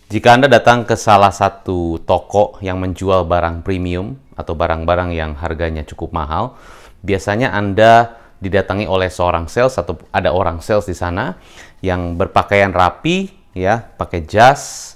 Jika Anda datang ke salah satu toko yang menjual barang premium atau barang-barang yang harganya cukup mahal, biasanya Anda didatangi oleh seorang sales atau ada orang sales di sana yang berpakaian rapi, ya, pakai jas.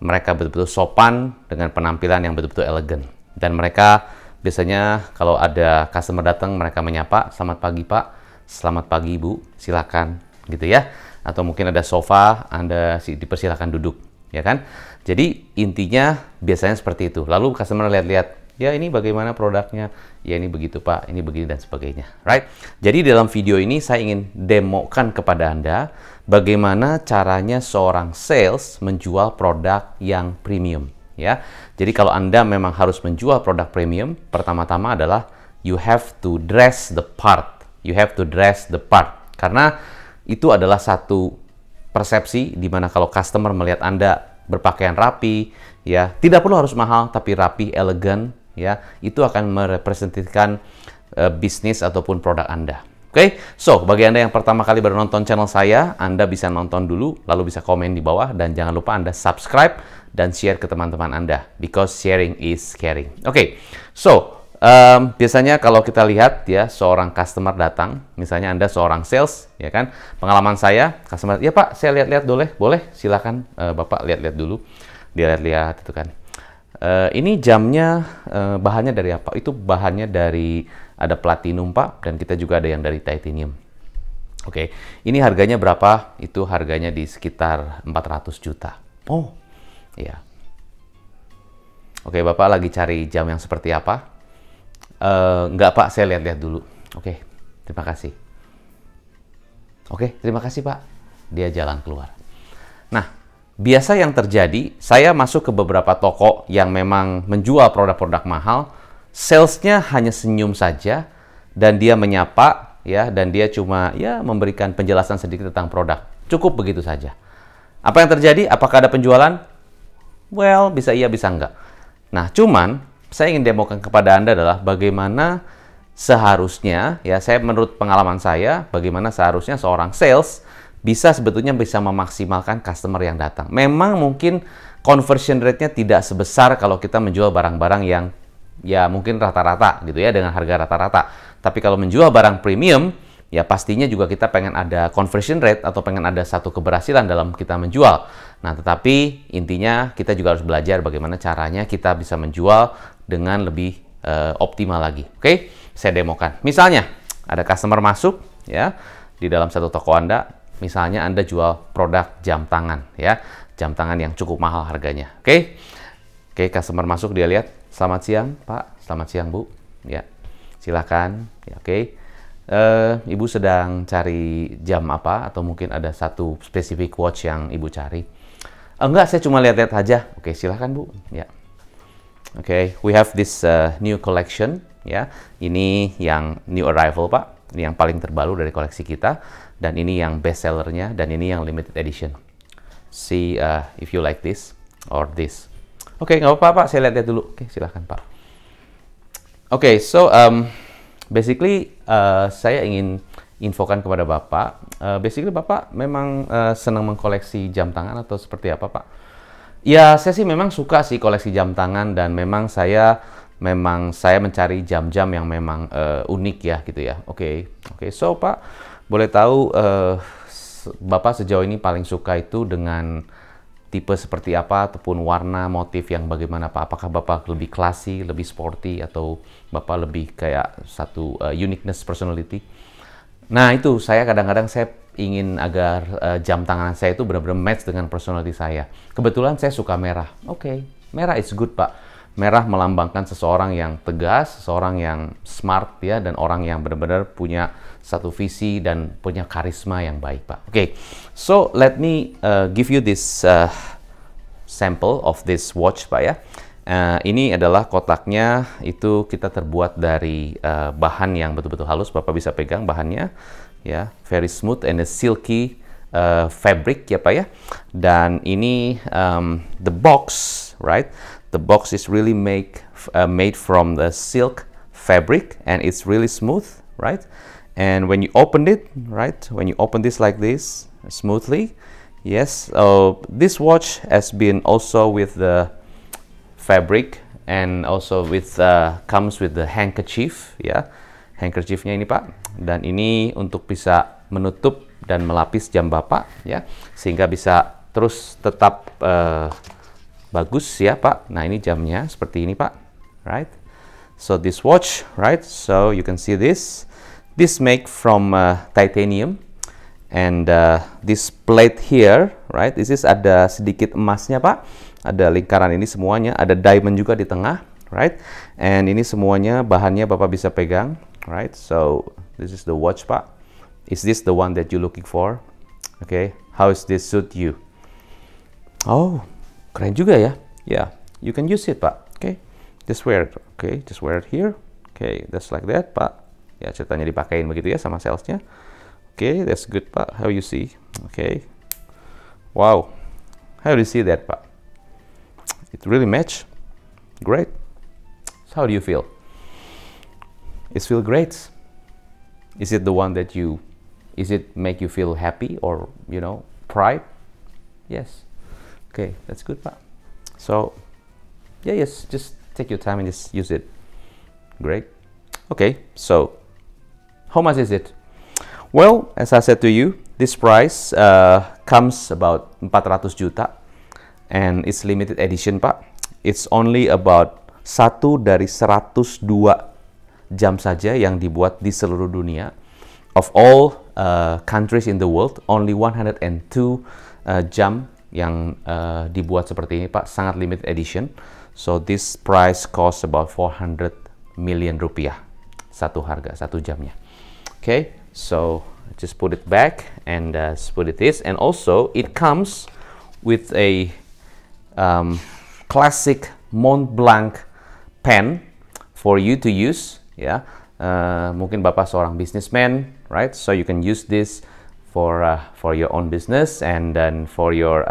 Mereka betul-betul sopan dengan penampilan yang betul-betul elegan. Dan mereka biasanya kalau ada customer datang, mereka menyapa, "Selamat pagi, Pak. Selamat pagi, Bu. Silakan." Gitu ya. Atau mungkin ada sofa, Anda dipersilakan duduk. Ya kan? Jadi intinya biasanya seperti itu. Lalu customer lihat-lihat, ya ini bagaimana produknya, ya ini begitu Pak, ini begini dan sebagainya. Right? Jadi dalam video ini saya ingin demokan kepada Anda bagaimana caranya seorang sales menjual produk yang premium. Ya, jadi kalau Anda memang harus menjual produk premium, pertama-tama adalah you have to dress the part. You have to dress the part. Karena itu adalah satu persepsi di mana kalau customer melihat Anda berpakaian rapi, ya, tidak perlu harus mahal tapi rapi, elegan, ya, itu akan merepresentasikan bisnis ataupun produk Anda. Oke, so bagi Anda yang pertama kali baru nonton channel saya, Anda bisa nonton dulu, lalu bisa komen di bawah, dan jangan lupa Anda subscribe dan share ke teman-teman Anda, because sharing is caring. Oke, so biasanya kalau kita lihat ya seorang customer datang, misalnya Anda seorang sales, ya kan? Pengalaman saya, customer, "Ya Pak, saya lihat-lihat boleh? Silakan Bapak lihat-lihat dulu." Dia lihat-lihat itu kan. Ini jamnya bahannya dari apa? Itu bahannya dari ada platinum Pak, dan kita juga ada yang dari titanium. Oke, ini harganya berapa? Itu harganya di sekitar 400 juta. Oh, iya. Oke, Bapak lagi cari jam yang seperti apa? Enggak Pak, saya lihat-lihat dulu. Oke, terima kasih. Oke, terima kasih Pak. Dia jalan keluar. Nah, biasa yang terjadi, saya masuk ke beberapa toko yang memang menjual produk-produk mahal, salesnya hanya senyum saja, dan dia menyapa, ya, dan dia cuma ya memberikan penjelasan sedikit tentang produk. Cukup begitu saja. Apa yang terjadi? Apakah ada penjualan? Well, bisa iya, bisa enggak. Nah, cuman saya ingin demokan kepada Anda adalah bagaimana seharusnya, ya, saya menurut pengalaman saya, bagaimana seharusnya seorang sales sebetulnya bisa memaksimalkan customer yang datang. Memang mungkin conversion rate-nya tidak sebesar kalau kita menjual barang-barang yang ya mungkin rata-rata gitu ya, dengan harga rata-rata. Tapi kalau menjual barang premium, ya pastinya juga kita pengen ada conversion rate atau pengen ada satu keberhasilan dalam kita menjual. Nah, tetapi intinya kita juga harus belajar bagaimana caranya kita bisa menjual dengan lebih optimal lagi. Oke, saya demokan. Misalnya ada customer masuk ya di dalam satu toko Anda, misalnya Anda jual produk jam tangan ya, jam tangan yang cukup mahal harganya. Oke, customer masuk, dia lihat, "Selamat siang Pak, selamat siang Bu, ya silakan." Ya, oke. Ibu sedang cari jam apa? Atau mungkin ada satu specific watch yang Ibu cari? Enggak, saya cuma lihat-lihat aja. Oke, silakan Bu. Ya. Oke, we have this new collection. Ya, ini yang new arrival Pak. Ini yang paling terbaru dari koleksi kita. Dan ini yang best sellernya. Dan ini yang limited edition. See if you like this or this. Oke, nggak apa-apa Pak. Saya lihat-lihat dulu. Oke, silakan Pak. Oke, so basically, saya ingin infokan kepada Bapak. Basically, Bapak memang senang mengkoleksi jam tangan atau seperti apa, Pak? Ya, saya sih memang suka sih koleksi jam tangan, dan memang saya mencari jam-jam yang memang unik ya, gitu ya. Oke. So Pak, boleh tahu Bapak sejauh ini paling suka itu dengan tipe seperti apa, ataupun warna, motif yang bagaimana Pak? Apakah Bapak lebih classy, lebih sporty, atau Bapak lebih kayak satu uniqueness personality? Nah, itu saya kadang-kadang saya ingin agar jam tangan saya itu benar-benar match dengan personality saya. Kebetulan saya suka merah. Oke, merah is good Pak. Merah melambangkan seseorang yang tegas, seseorang yang smart ya, dan orang yang benar-benar punya satu visi dan punya karisma yang baik Pak. Oke, so let me give you this sample of this watch Pak ya. Ini adalah kotaknya, itu kita terbuat dari bahan yang betul-betul halus. Bapak bisa pegang bahannya ya, very smooth and a silky fabric ya Pak ya. Dan ini the box, right? The box is really made from the silk fabric, and it's really smooth, right? And when you open it, right? When you open this like this smoothly, Yes, this watch has been also with the fabric and also with comes with the handkerchief ya. Handkerchiefnya ini Pak, dan ini untuk bisa menutup dan melapis jam Bapak ya, sehingga bisa terus tetap bagus ya Pak. Nah, ini jamnya seperti ini Pak, right? So this watch, right? So you can see this made from titanium, and this plate here, right? This is ada sedikit emasnya Pak, ada lingkaran ini semuanya, ada diamond juga di tengah, right? And ini semuanya bahannya Bapak bisa pegang, right? So this is the watch Pak. Is this the one that you're looking for? Okay, how is this suit you? Oh, keren juga ya. Yeah, you can use it Pak. Okay, just wear it. Okay, just wear it here. Okay, just like that Pak. Ya, ceritanya dipakein begitu ya sama salesnya. Okay, that's good Pak. How you see? Okay, wow. How do you see that Pak? It really match. Great. So how do you feel? It feel great. Is it the one that you? Is it make you feel happy or pride? Yes. Okay, that's good Pak. So yeah, yes, just take your time and just use it. Great. Okay, so how much is it? Well, as I said to you, this price comes about 400 juta and it's limited edition Pak. It's only about 1 dari 102 jam saja yang dibuat di seluruh dunia. Of all countries in the world, only 102 jam yang dibuat seperti ini Pak, sangat limited edition. So this price costs about 400 million rupiah. Satu harga, satu jamnya. Okay, so just put it back and put it this, and also it comes with a classic Mont Blanc pen for you to use ya. Mungkin Bapak seorang businessman, right? So you can use this for your own business, and then for your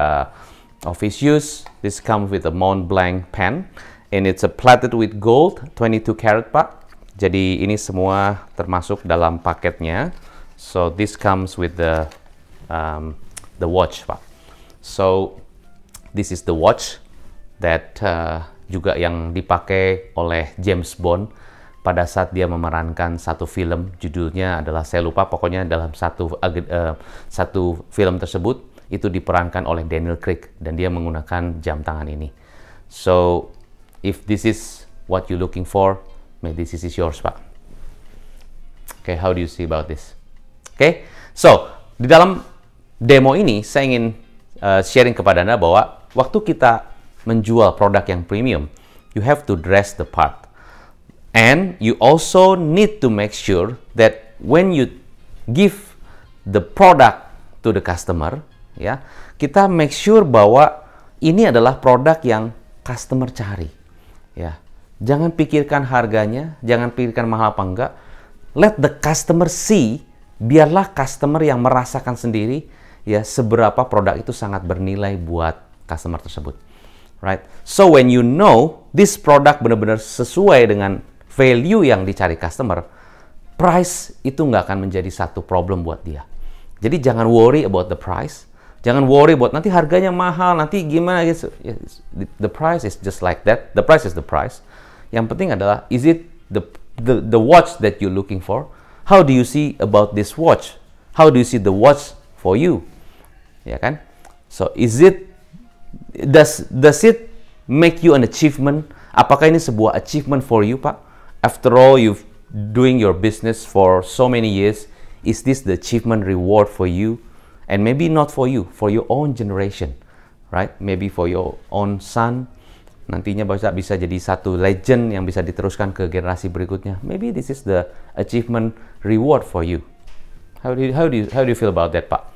office use. This comes with a Mont Blanc pen, and it's a plated with gold, 22 karat Pak. Jadi ini semua termasuk dalam paketnya. So this comes with the watch Pak. So this is the watch that juga yang dipakai oleh James Bond pada saat dia memerankan satu film, judulnya adalah saya lupa, pokoknya dalam satu film tersebut itu diperankan oleh Daniel Craig dan dia menggunakan jam tangan ini. So if this is what you're looking for, maybe this is yours Pak. Okay, how do you see about this? Okay, so di dalam demo ini saya ingin sharing kepada Anda bahwa waktu kita menjual produk yang premium, you have to dress the part. And you also need to make sure that when you give the product to the customer, ya, kita make sure bahwa ini adalah produk yang customer cari, ya. Jangan pikirkan harganya, jangan pikirkan mahal apa enggak. Let the customer see, biarlah customer yang merasakan sendiri, ya, seberapa produk itu sangat bernilai buat customer tersebut, right? So when you know this product benar-benar sesuai dengan value yang dicari customer, price itu nggak akan menjadi satu problem buat dia. Jadi jangan worry about the price, jangan worry about nanti harganya mahal, nanti gimana gitu. The price is just like that. The price is the price. Yang penting adalah, is it the watch that you're looking for? How do you see about this watch? How do you see the watch for you? Ya kan? So is it does it make you an achievement? Apakah ini sebuah achievement for you Pak? After all, you've doing your business for so many years. Is this the achievement reward for you? And maybe not for you, for your own generation, right? Maybe for your own son. Nantinya bisa jadi satu legend yang bisa diteruskan ke generasi berikutnya. Maybe this is the achievement reward for you. How do you feel about that, Pak?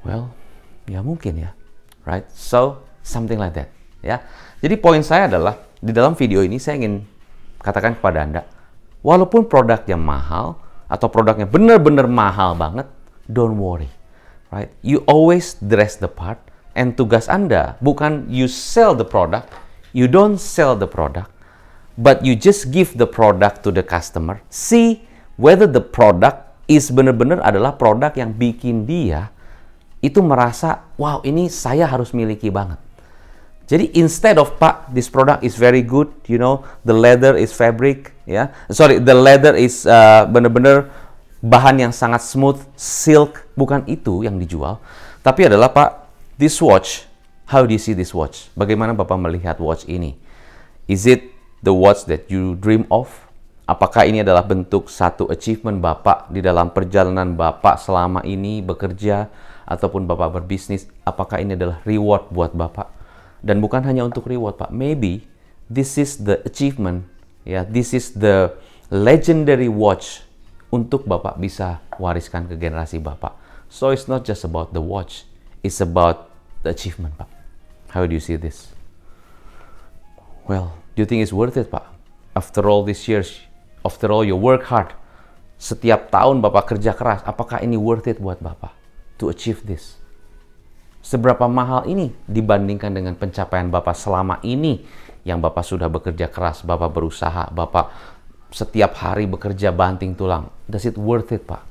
Well, ya mungkin ya, right? So something like that, ya. Jadi poin saya adalah di dalam video ini saya ingin katakan kepada Anda, walaupun produknya mahal atau produknya benar-benar mahal banget, don't worry, right? You always dress the part, and tugas Anda bukan you sell the product, you don't sell the product, but you just give the product to the customer, see whether the product is benar-benar adalah produk yang bikin dia itu merasa, wow, ini saya harus miliki banget. Jadi instead of, Pak, this product is very good, you know, the leather is fabric, ya, the leather is bener-bener bahan yang sangat smooth, silk, bukan itu yang dijual. Tapi adalah, Pak, this watch, how do you see this watch? Bagaimana Bapak melihat watch ini? Is it the watch that you dream of? Apakah ini adalah bentuk satu achievement Bapak di dalam perjalanan Bapak selama ini bekerja ataupun Bapak berbisnis? Apakah ini adalah reward buat Bapak? Dan bukan hanya untuk reward, Pak. Maybe this is the achievement, ya, this is the legendary watch untuk Bapak bisa wariskan ke generasi Bapak. So it's not just about the watch, it's about the achievement, Pak. How do you see this? Well, do you think it's worth it, Pak? After all these years, after all you work hard, setiap tahun Bapak kerja keras, apakah ini worth it buat Bapak to achieve this? Seberapa mahal ini dibandingkan dengan pencapaian Bapak selama ini yang Bapak sudah bekerja keras, Bapak berusaha, Bapak setiap hari bekerja banting tulang. Does it worth it, Pak?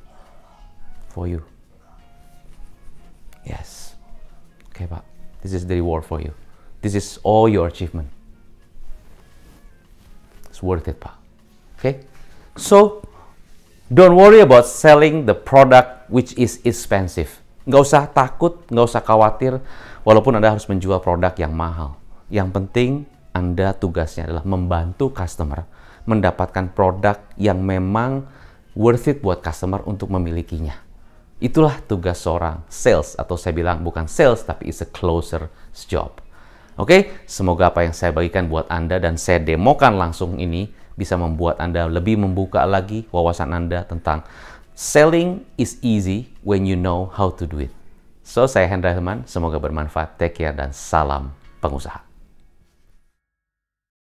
For you? Yes. Okay, Pak. This is the reward for you. This is all your achievement. It's worth it, Pak. Okay? So, don't worry about selling the product which is expensive. Nggak usah takut, nggak usah khawatir, walaupun Anda harus menjual produk yang mahal. Yang penting, Anda tugasnya adalah membantu customer mendapatkan produk yang memang worth it buat customer untuk memilikinya. Itulah tugas seorang sales, atau saya bilang bukan sales, tapi it's a closer's job. Oke, semoga apa yang saya bagikan buat Anda dan saya demokan langsung ini bisa membuat Anda lebih membuka lagi wawasan Anda tentang selling is easy when you know how to do it. So, saya Hendra Hilman, semoga bermanfaat. Take care dan salam pengusaha.